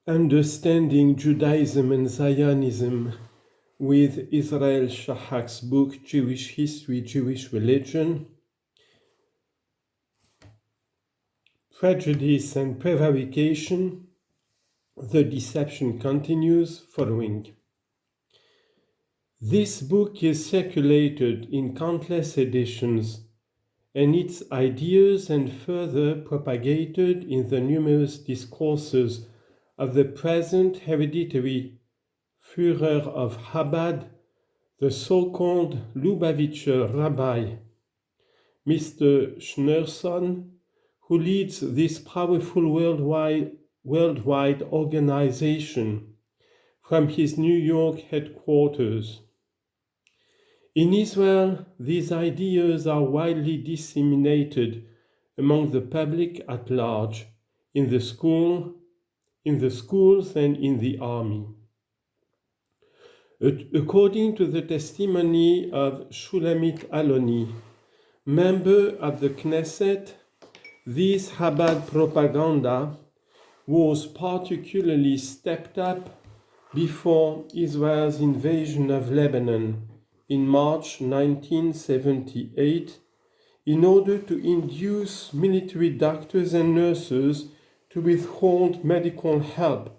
Understanding Judaism and Zionism with Israel SHAHAK's book Jewish History, Jewish Religion, Prejudice and Prevarication, The Deception Continues, following. This book is circulated in countless editions, and its ideas and further propagated in the numerous discourses of the present hereditary Führer of Chabad, the so-called Lubavitcher Rabbi, Mr. Schneerson, who leads this powerful worldwide organization from his New York headquarters. In Israel, these ideas are widely disseminated among the public at large, in the schools and in the army. According to the testimony of Shulamit Aloni, member of the Knesset, this Chabad propaganda was particularly stepped up before Israel's invasion of Lebanon in March 1978 in order to induce military doctors and nurses to withhold medical help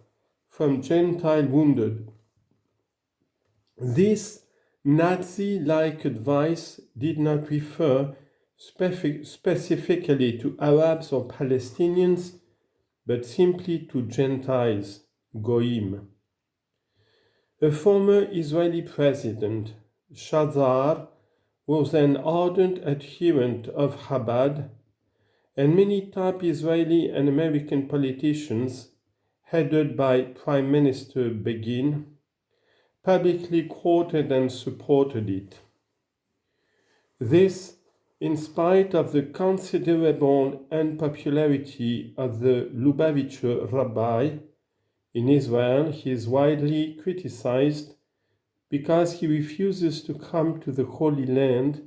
from Gentile wounded. This Nazi-like advice did not refer specifically to Arabs or Palestinians, but simply to Gentiles, Goyim. A former Israeli president, Shazar, was an ardent adherent of Chabad, and many top Israeli and American politicians, headed by Prime Minister Begin, publicly quoted and supported it. This, in spite of the considerable unpopularity of the Lubavitcher Rabbi. In Israel, he is widely criticized because he refuses to come to the Holy Land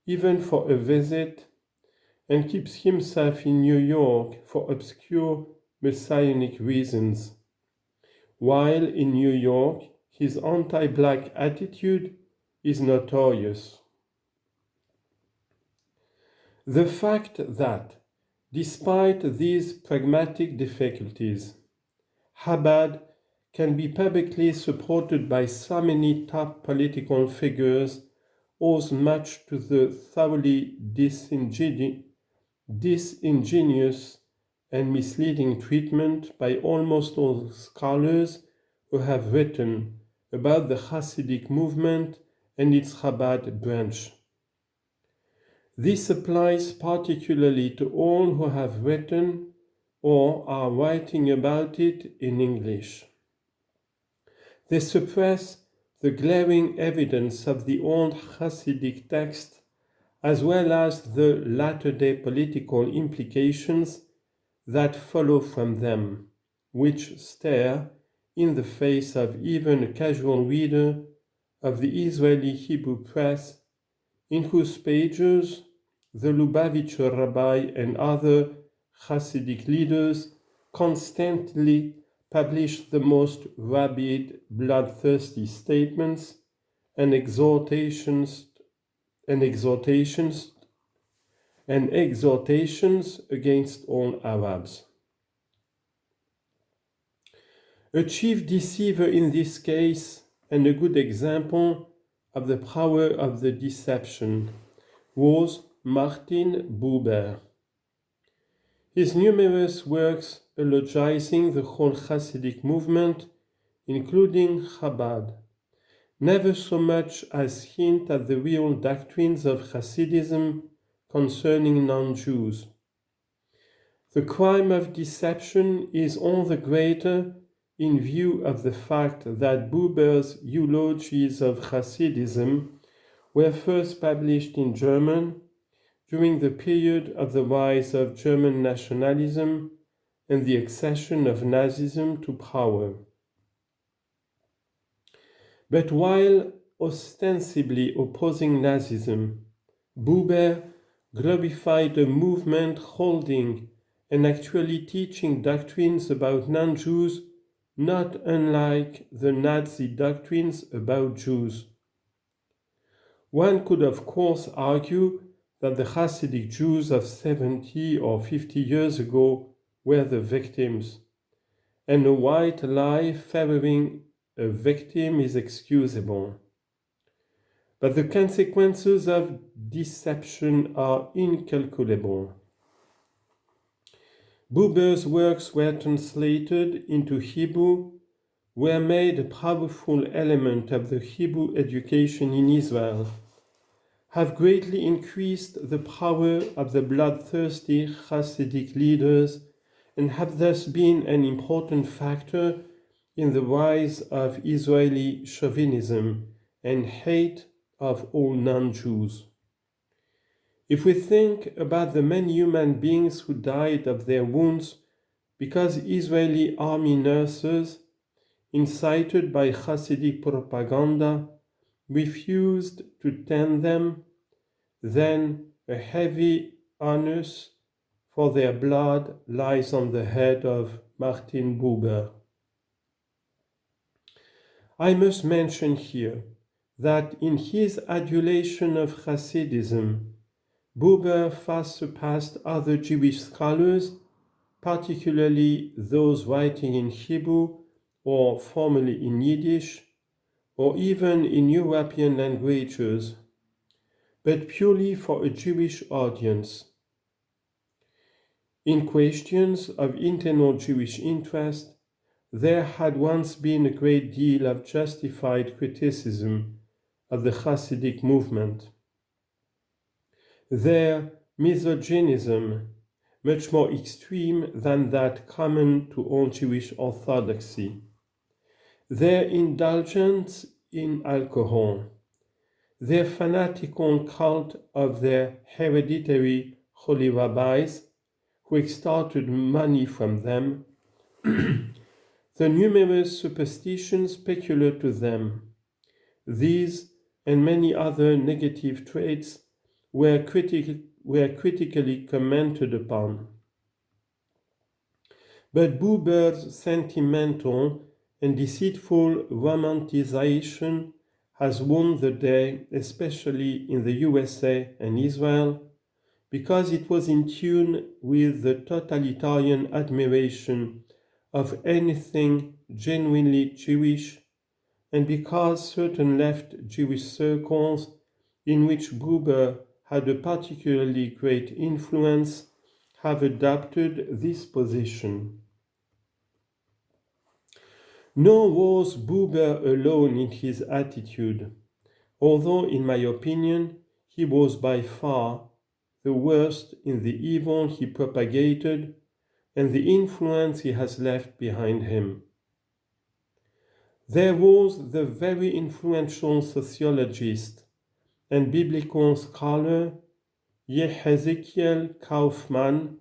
even for a visit and keeps himself in New York for obscure messianic reasons, while in New York his anti-black attitude is notorious. The fact that, despite these pragmatic difficulties, Chabad can be publicly supported by so many top political figures owes much to the thoroughly disingenuous and misleading treatment by almost all scholars who have written about the Hasidic movement and its Chabad branch. This applies particularly to all who have written or are writing about it in English. They suppress the glaring evidence of the old Hasidic text as well as the latter-day political implications that follow from them, which stare in the face of even a casual reader of the Israeli Hebrew press, in whose pages the Lubavitcher Rabbi and other Hasidic leaders constantly publish the most rabid, bloodthirsty statements and exhortations against all Arabs. A chief deceiver in this case, and a good example of the power of the deception, was Martin Buber. His numerous works eulogizing the whole Hasidic movement, including Chabad, never so much as hint at the real doctrines of Hasidism concerning non-Jews. The crime of deception is all the greater in view of the fact that Buber's eulogies of Hasidism were first published in German during the period of the rise of German nationalism and the accession of Nazism to power. But while ostensibly opposing Nazism, Buber glorified a movement holding and actually teaching doctrines about non-Jews not unlike the Nazi doctrines about Jews. One could of course argue that the Hasidic Jews of 70 or 50 years ago were the victims, and a white lie favoring a victim is excusable. But the consequences of deception are incalculable. Buber's works were translated into Hebrew, were made a powerful element of the Hebrew education in Israel, have greatly increased the power of the bloodthirsty Hasidic leaders, and have thus been an important factor in the rise of Israeli chauvinism and hate of all non-Jews. If we think about the many human beings who died of their wounds because Israeli army nurses, incited by Hasidic propaganda, refused to tend them, then a heavy onus for their blood lies on the head of Martin Buber. I must mention here that in his adulation of Hasidism, Buber far surpassed other Jewish scholars, particularly those writing in Hebrew or formerly in Yiddish, or even in European languages, but purely for a Jewish audience. In questions of internal Jewish interest, there had once been a great deal of justified criticism of the Hasidic movement. Their misogynism, much more extreme than that common to all Jewish orthodoxy. Their indulgence in alcohol. Their fanatical cult of their hereditary holy rabbis, who extorted money from them. The numerous superstitions peculiar to them. These and many other negative traits were critically commented upon. But Buber's sentimental and deceitful romanticization has won the day, especially in the USA and Israel, because it was in tune with the totalitarian admiration of anything genuinely Jewish, and because certain left Jewish circles in which Buber had a particularly great influence have adopted this position. Nor was Buber alone in his attitude, although in my opinion he was by far the worst in the evil he propagated and the influence he has left behind him. There was the very influential sociologist and biblical scholar Yehezekiel Kaufman,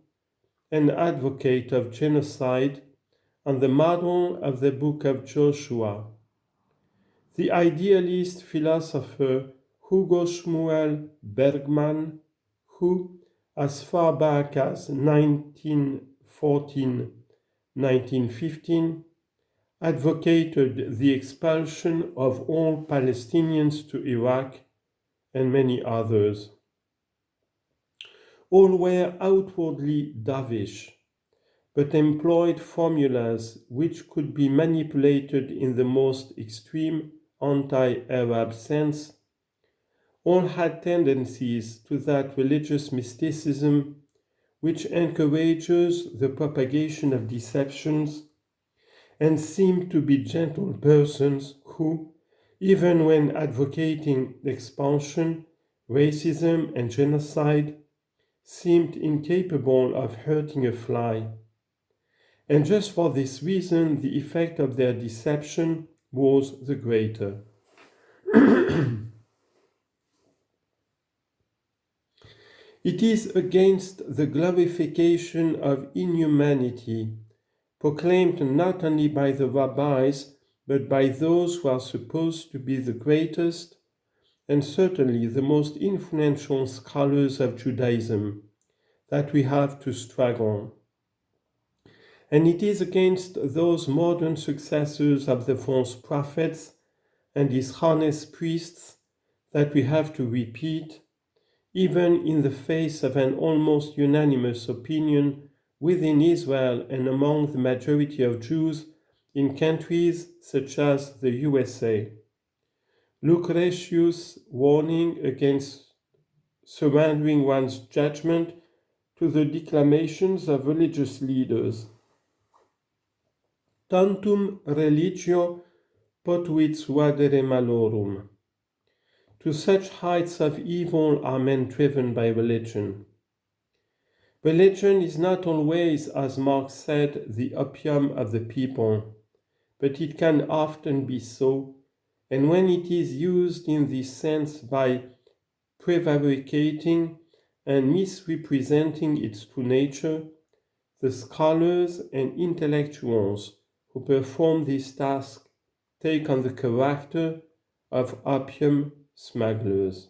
an advocate of genocide on the model of the book of Joshua. The idealist philosopher Hugo Shmuel Bergman, who, as far back as 1914-1915, advocated the expulsion of all Palestinians to Iraq, and many others. All were outwardly dovish, but employed formulas which could be manipulated in the most extreme anti-Arab sense. All had tendencies to that religious mysticism which encourages the propagation of deceptions, and seemed to be gentle persons who, even when advocating expulsion, racism, and genocide, seemed incapable of hurting a fly. And just for this reason, the effect of their deception was the greater. It is against the glorification of inhumanity, proclaimed not only by the rabbis, but by those who are supposed to be the greatest and certainly the most influential scholars of Judaism, that we have to struggle. And it is against those modern successors of the false prophets and dishonest priests that we have to repeat, even in the face of an almost unanimous opinion within Israel and among the majority of Jews in countries such as the USA. Lucretius' warning against surrendering one's judgment to the declamations of religious leaders. Tantum religio potuit suadere malorum. To such heights of evil are men driven by religion. Religion is not always, as Marx said, the opium of the people, but it can often be so, and when it is used in this sense by prevaricating and misrepresenting its true nature, the scholars and intellectuals who perform this task take on the character of opium smugglers.